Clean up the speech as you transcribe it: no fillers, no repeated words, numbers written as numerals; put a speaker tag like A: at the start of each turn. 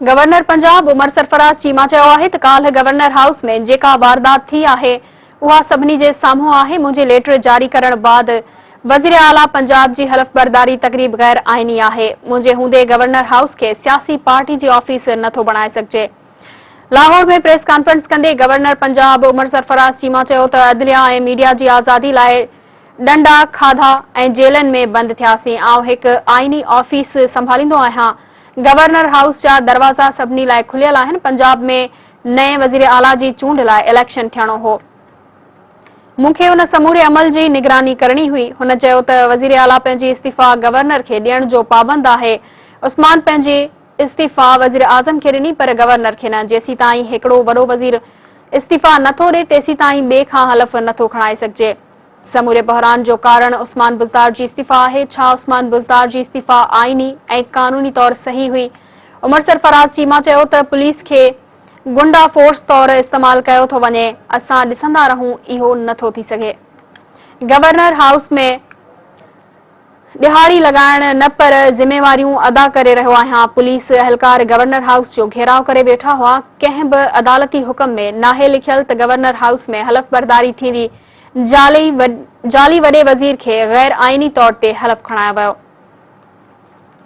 A: Governor Punjab उमर सरफराज चीमा चयो आहे त काल्ह गवर्नर हाउस में जेका वारदात थी आहे उहा सभिनी जे साम्हूं आहे। मुंहिंजे लेटर जारी करण बाद वज़ीर आला पंजाब जी हलफ बरदारी तकरीब गैर आइनी आहे। मुंहिंजे हूंदे गवर्नर हाउस के सियासी पार्टी जी ऑफिस नथो बणाए सघिजे। लाहौर में प्रेस कॉन्फ्रेंस कंदे गवर्नर पंजाब उमर सरफराज चीमा चयो त अदलिया ऐं मीडिया जी आज़ादी लाइ डंडा खाधा ऐं जेलनि में बंदि थियासीं। आउं हिकु आइनी ऑफिस संभालींदो आहियां। गवर्नर हाउस जा दरवाज़ा सभिनी लाइ खुलियल आहिनि। पंजाब में नए वज़ीर आला जी चूंड लाइ इलेक्शन थियणो हो। मूंखे उन समूरे अमल जी निगरानी करणी हुई। हुन चयो त वज़ीर आला पंहिंजी इस्तीफ़ा गवर्नर खे ॾियण जो पाबंद आहे। उस्मान पंहिंजी इस्तीफ़ा वज़ीर आज़म खे ॾिनी पर गवर्नर खे न। जेसीं ताईं हिकिड़ो वॾो वज़ीर इस्तीफ़ा नथो ॾिए तेसीं ताईं ॿिए खां हलफ़ नथो खणाए सघिजे। समूरे बहरान जो कारण उस्मान बुज़दार जी इस्तीफ़ा आहे। छा उस्मान बुज़दार जी इस्तीफ़ा आइनी ऐं कानूनी तौर सही हुई? उमर सरफराज चीमा चयो त पुलिस खे गुंडा फोर्स तौर इस्तेमाल कयो थो वञे। असां ॾिसंदा रहूं, इहो नथो थी सघे। गवर्नर हाउस में दिहाड़ी लगाइण न पर जिम्मेवारियूं अदा करे रहियो आहियां। पुलिस एहलकार गवर्नर हाउस जो घेराव करे वेठा हुआ। कंहिं बि अदालती हुकम में नाहे लिखियल त गवर्नर हाउस में हलफ बरदारी थींदी। जाली वॾे वज़ीर खे गैर आइनी तौर ते हलफ खणायो वियो।